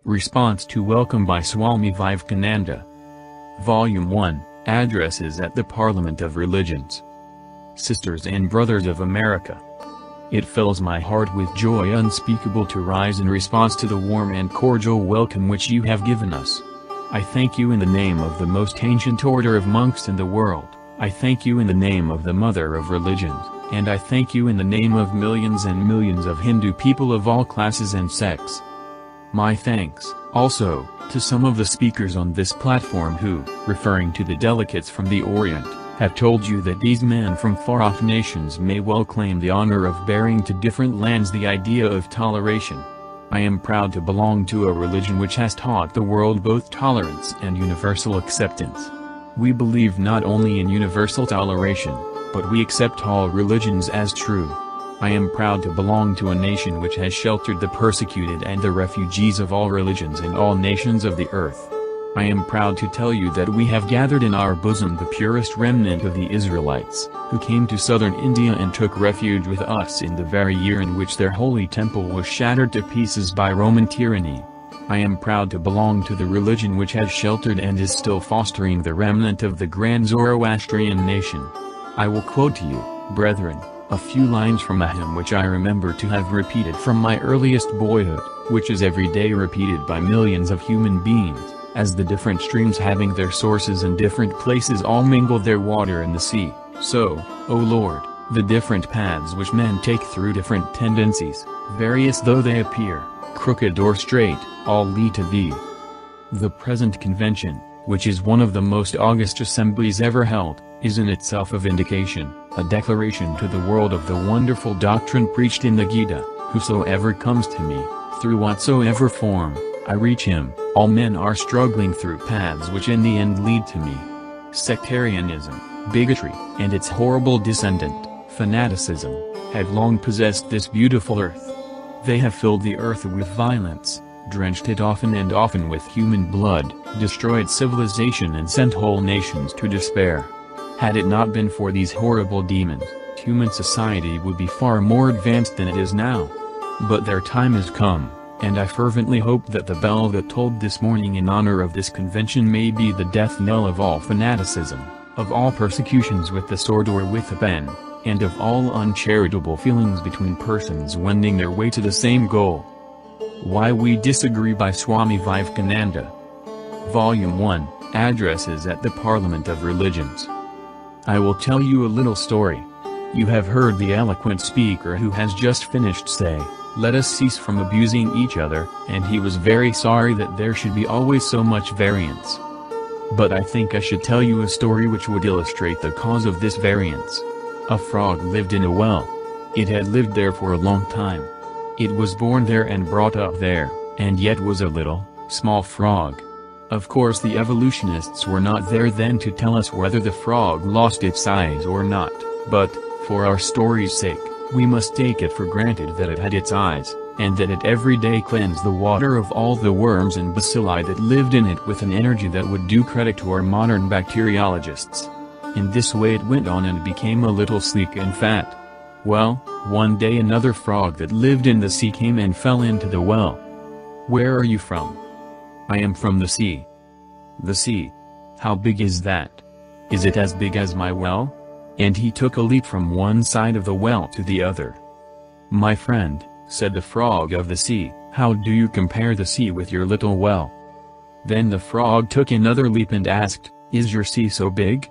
Response to Welcome by Swami Vivekananda. Volume 1, Addresses at the Parliament of Religions. Sisters and Brothers of America. It fills my heart with joy unspeakable to rise in response to the warm and cordial welcome which you have given us. I thank you in the name of the most ancient order of monks in the world, I thank you in the name of the Mother of Religions, and I thank you in the name of millions and millions of Hindu people of all classes and sects. My thanks, also, to some of the speakers on this platform who, referring to the delegates from the Orient, have told you that these men from far-off nations may well claim the honor of bearing to different lands the idea of toleration. I am proud to belong to a religion which has taught the world both tolerance and universal acceptance. We believe not only in universal toleration, but we accept all religions as true. I am proud to belong to a nation which has sheltered the persecuted and the refugees of all religions and all nations of the earth. I am proud to tell you that we have gathered in our bosom the purest remnant of the Israelites, who came to southern India and took refuge with us in the very year in which their holy temple was shattered to pieces by Roman tyranny. I am proud to belong to the religion which has sheltered and is still fostering the remnant of the grand Zoroastrian nation. I will quote to you, brethren, a few lines from a hymn which I remember to have repeated from my earliest boyhood, which is every day repeated by millions of human beings, as the different streams having their sources in different places all mingle their water in the sea, so, O Lord, the different paths which men take through different tendencies, various though they appear, crooked or straight, all lead to Thee. The present convention, which is one of the most august assemblies ever held, is in itself a vindication, a declaration to the world of the wonderful doctrine preached in the Gita, whosoever comes to me, through whatsoever form, I reach him. All men are struggling through paths which in the end lead to me. Sectarianism, bigotry, and its horrible descendant, fanaticism, have long possessed this beautiful earth. They have filled the earth with violence, drenched it often and often with human blood, destroyed civilization and sent whole nations to despair. Had it not been for these horrible demons, human society would be far more advanced than it is now. But their time has come, and I fervently hope that the bell that tolled this morning in honor of this convention may be the death knell of all fanaticism, of all persecutions with the sword or with the pen, and of all uncharitable feelings between persons wending their way to the same goal. Why We Disagree by Swami Vivekananda. Volume 1, Addresses at the Parliament of Religions. I will tell you a little story. You have heard the eloquent speaker who has just finished say, "Let us cease from abusing each other," and he was very sorry that there should be always so much variance. But I think I should tell you a story which would illustrate the cause of this variance. A frog lived in a well. It had lived there for a long time. It was born there and brought up there, and yet was a little, small frog. Of course the evolutionists were not there then to tell us whether the frog lost its size or not, but, for our story's sake, we must take it for granted that it had its eyes, and that it every day cleansed the water of all the worms and bacilli that lived in it with an energy that would do credit to our modern bacteriologists. In this way it went on and became a little sleek and fat. Well, one day another frog that lived in the sea came and fell into the well. "Where are you from?" "I am from the sea." "The sea? How big is that? Is it as big as my well?" And he took a leap from one side of the well to the other. "My friend," said the frog of the sea, "how do you compare the sea with your little well?" Then the frog took another leap and asked, "Is your sea so big?"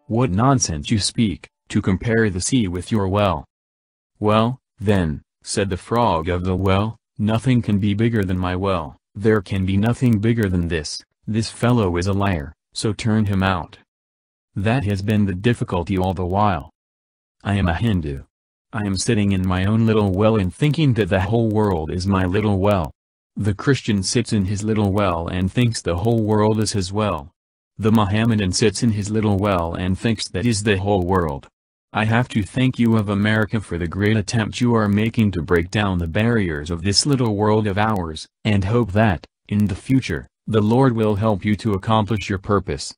"What nonsense you speak, to compare the sea with your well." "Well, then," said the frog of the well, "nothing can be bigger than my well, there can be nothing bigger than this fellow is a liar, so turn him out." That has been the difficulty all the while. I am a Hindu. I am sitting in my own little well and thinking that the whole world is my little well. The Christian sits in his little well and thinks the whole world is his well. The Mohammedan sits in his little well and thinks that is the whole world. I have to thank you of America for the great attempt you are making to break down the barriers of this little world of ours, and hope that, in the future, the Lord will help you to accomplish your purpose.